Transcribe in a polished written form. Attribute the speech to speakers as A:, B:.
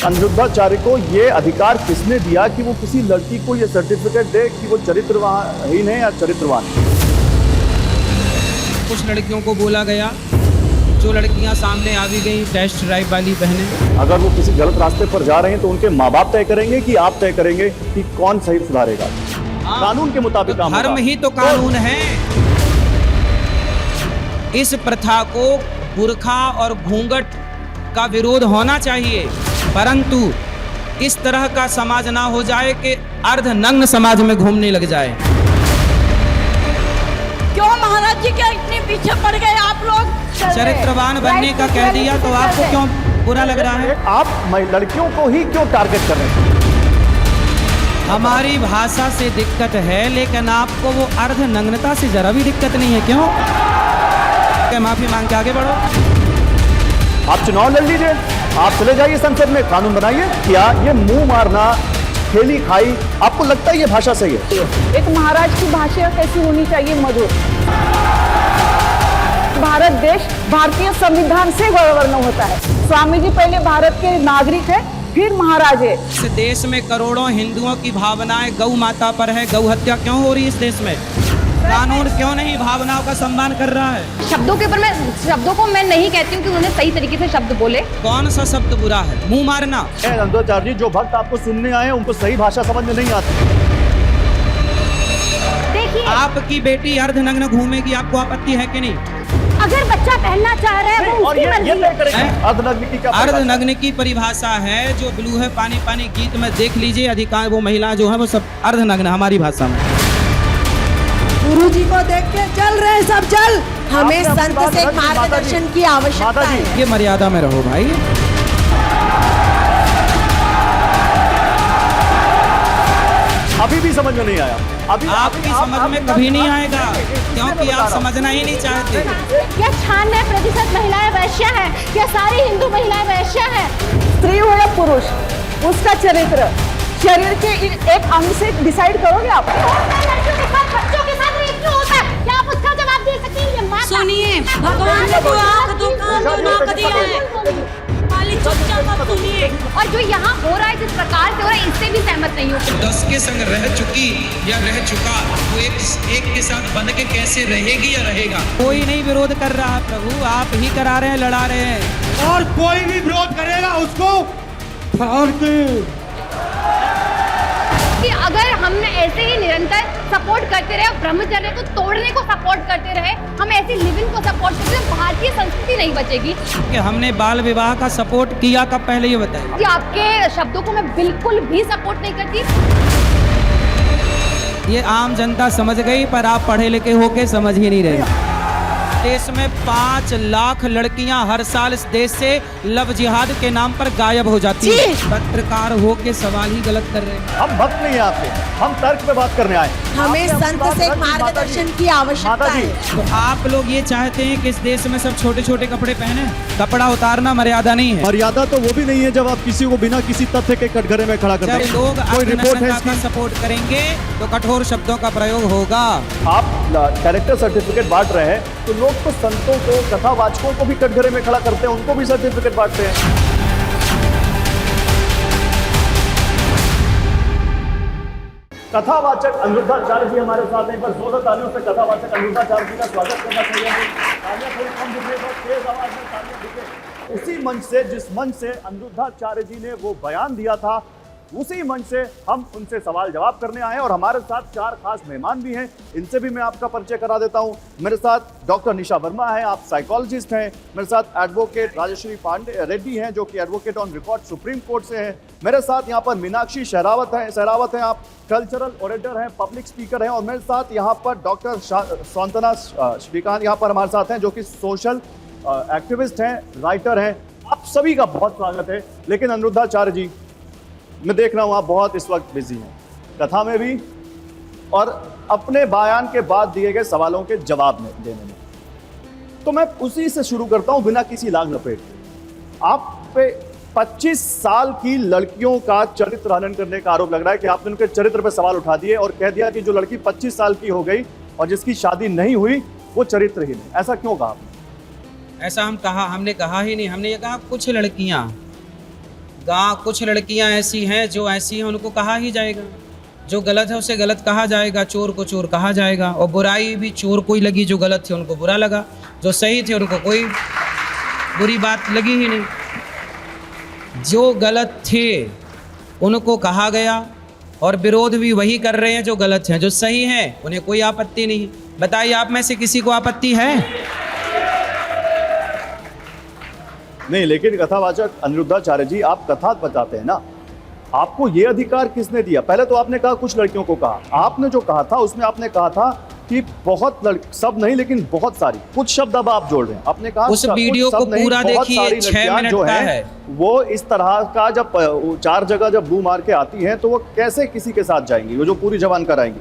A: अनिरुद्धाचार्य को ये अधिकार किसने दिया कि वो किसी लड़की को ये सर्टिफिकेट दे कि वो चरित्रहीन है या चरित्रवान?
B: कुछ लड़कियों को बोला गया, जो लड़कियां सामने आ भी गई टेस्ट ड्राइव वाली बहनें।
A: अगर वो किसी गलत रास्ते पर जा रहे हैं तो उनके माँ बाप तय करेंगे कि आप तय करेंगे कि कौन सही सुधारेगा? कानून के मुताबिक काम
B: धर्म
A: होगा।
B: ही तो कानून है। इस प्रथा को बुर्खा और घूंघट का विरोध होना चाहिए, परंतु इस तरह का समाज ना हो जाए कि अर्धनग्न समाज में घूमने लग जाए।
C: क्यों महाराज जी क्या इतने पीछे पड़ गए आप लोग?
B: चरित्रवान बनने का कह दिया तो आपको क्यों बुरा लग रहा है?
A: आप लड़कियों को ही क्यों टारगेट कर रहे हैं?
B: हमारी भाषा से दिक्कत है, लेकिन आपको वो अर्धनग्नता से जरा भी दिक्कत नहीं है, क्यों? क्या माफी मांग के आगे बढ़ो?
A: आप चुनाव लड़ लीजिए, आप चले जाइए संसद में, कानून बनाइए। क्या ये मुंह मारना, खेली खाई, आपको लगता है ये भाषा सही है?
C: एक महाराज की भाषा कैसी होनी चाहिए? मधुर। भारत देश भारतीय संविधान से गवर्न होता है। स्वामी जी पहले भारत के नागरिक है, फिर महाराज है।
B: इस देश में करोड़ों हिंदुओं की भावनाएं गौ माता पर है। गौ हत्या क्यों हो रही है इस देश में? कानून क्यों नहीं भावनाओं का सम्मान कर रहा है?
D: शब्दों के ऊपर शब्दों को मैं नहीं कहती हूँ कि उन्होंने सही तरीके से शब्द बोले।
B: कौन सा शब्द बुरा है? मुंह मारना।
A: अनिरुद्धाचार्य जी, जो भक्त आपको सुनने आए उनको सही भाषा समझ में नहीं आती।
D: देखिए,
B: आपकी बेटी अर्धनग्न घूमेगी, आपको आपत्ति है कि नहीं?
D: अगर बच्चा पहनना चाह रहा है वो
A: और
D: उसकी
A: ये
D: मर्जी
A: तय
D: है।
A: करेंगे अर्धनग्न की क्या परिभाषा?
B: अर्धनग्न की परिभाषा है जो ब्लू है पानी पानी गीत में देख लीजिए, अधिकांश वो महिला जो है वो सब अर्धनग्न हमारी भाषा में।
E: गुरु जी को देख के चल रहे सब चल। हमें
A: आपने अपनी
E: संत
A: बात
E: से
A: रखी,
E: मार्गदर्शन की आवश्यकता
A: माता जी।
E: है।
B: ये मर्यादा में रहो भाई।
A: अभी भी समझ में नहीं आया। अभी
B: आपकी समझ में कभी नहीं आएगा, क्योंकि आप समझना ही नहीं चाहते।
D: क्या 96% महिलाएं वैश्या हैं? क्या सारी हिंदू महिलाएं वैश्या हैं?
C: स्त्री हो या पुरुष, उसका चरित्र शरीर के एक अंग से डिसाइड करोगे आप?
D: लड़कियों के साथ बच्चों के साथ रेप क्यों होता है? क्या आप उसका जवाब दे सकती हैं? ये माता।
E: सुनिए, भगवान ने तो आँख दो कान दो नाक दिया है। खाली चुपचाप आप सुनिए।
D: और जो यहाँ हो रहा है जिस प्रकार से हो रहा है, इससे भी सहमत नहीं हूँ।
B: 10 के संग रह चुकी या रह चुका, वो एक के साथ बन के कैसे रहेगी या रहेगा? कोई नहीं विरोध कर रहा है प्रभु, आप ही करा रहे हैं, लड़ा रहे हैं।
F: और कोई भी विरोध करेगा उसको फाड़ के।
D: कि अगर हमने ऐसे ही निरंतर सपोर्ट करते रहे, ब्रह्मचर्य को तोड़ने को सपोर्ट करते रहे, हम ऐसी लिविंग को सपोर्ट करते रहे, भारतीय संस्कृति नहीं बचेगी।
B: कि हमने बाल विवाह का सपोर्ट किया कब? पहले ये बताइए।
D: कि आपके शब्दों को मैं बिल्कुल भी सपोर्ट नहीं करती।
B: ये आम जनता समझ गई, पर आप पढ़े लिखे होके समझ ही नहीं रहे। देश में 5 लाख लड़कियां हर साल इस देश से लव जिहाद के नाम पर गायब हो जाती है। पत्रकार होके सवाल ही गलत कर रहे हैं।
A: हम भक्त नहीं आपके, हम तर्क पे बात करने आए।
E: हमें संत से मार्गदर्शन की आवश्यकता है।
B: तो आप लोग ये चाहते हैं कि इस देश में सब छोटे छोटे कपड़े पहने? कपड़ा उतारना मर्यादा नहीं है।
G: मर्यादा तो वो भी नहीं है जब आप किसी को बिना किसी तथ्य के कटघरे में खड़ा करते
B: जब
G: हैं।
B: लोग
G: कोई रिपोर्ट है
B: अर्धनग्नता का
G: इसकी?
B: सपोर्ट करेंगे तो कठोर शब्दों का प्रयोग होगा।
A: आप कैरेक्टर सर्टिफिकेट बांट रहे हैं तो लोग तो संतों को, कथावाचकों को भी कटघरे में खड़ा करते हैं, उनको भी सर्टिफिकेट बांटते हैं। कथावाचक अनिरुद्धाचार्य जी हमारे साथ हैं। पर जोरदार तालियों से कथावाचक अनिरुद्धाचार्य जी का स्वागत करना चाहिए। तालियां थोड़ी कम दिखे तो तेज आवाज में तालियां दिखे। उसी मंच से, जिस मंच से अनिरुद्धाचार्य जी ने वो बयान दिया था, उसी मंच से हम उनसे सवाल जवाब करने आए हैं। और हमारे साथ 4 खास मेहमान भी हैं, इनसे भी मैं आपका परिचय करा देता हूं। मेरे साथ डॉक्टर निशा वर्मा हैं, आप साइकोलॉजिस्ट हैं। मेरे साथ एडवोकेट राजश्री पांडे रेड्डी हैं, जो कि advocate on record supreme court से हैं। मेरे साथ यहाँ पर मीनाक्षी सहरावत हैं, आप कल्चरल ऑडिटर हैं, पब्लिक स्पीकर हैं। और मेरे साथ यहाँ पर डॉक्टर सांत्वना श्रीकांत यहाँ पर हमारे साथ हैं, जो कि सोशल एक्टिविस्ट हैं, राइटर हैं। आप सभी का बहुत स्वागत है। लेकिन अनिरुद्धाचार्य जी, मैं देख रहा हूं आप बहुत इस वक्त बिजी हैं, कथा में भी और अपने बयान के बाद दिए गए सवालों के जवाब में देने में। तो मैं उसी से शुरू करता हूं बिना किसी लाग लपेट के। आप पे 25 साल की लड़कियों का चरित्र हनन करने का आरोप लग रहा है कि आपने उनके चरित्र पर सवाल उठा दिए और कह दिया कि जो लड़की 25 साल की हो गई और जिसकी शादी नहीं हुई वो चरित्रहीन है। ऐसा क्यों कहा आपने?
B: ऐसा हमने कहा ही नहीं। हमने ये कहा कुछ लड़कियां कुछ लड़कियां ऐसी हैं जो ऐसी हैं, उनको कहा ही जाएगा। जो गलत है उसे गलत कहा जाएगा, चोर को चोर कहा जाएगा। और बुराई भी चोर को ही लगी, जो गलत थे उनको बुरा लगा, जो सही थे उनको कोई बुरी बात लगी ही नहीं। जो गलत थे उनको कहा गया और विरोध भी वही कर रहे हैं जो गलत हैं। जो सही हैं उन्हें कोई आपत्ति नहीं। बताइए, आप में से किसी को आपत्ति है?
A: नहीं, लेकिन कथावाचक अनिरुद्धाचार्य जी, आप कथा बताते हैं ना, आपको ये अधिकार किसने दिया? पहले तो आपने कहा कुछ लड़कियों को कहा, आपने जो कहा था उसमें आपने कहा था कि बहुत सब नहीं लेकिन बहुत सारी, कुछ शब्द अब आप जोड़ रहे हैं। आपने कहा
B: उस वीडियो को पूरा देखिए, 6 मिनट का है।
A: वो इस तरह का जब 4 जगह जब बू मार के आती हैं तो वो कैसे किसी के साथ जाएंगी, वो जो पूरी जवान कराएंगी?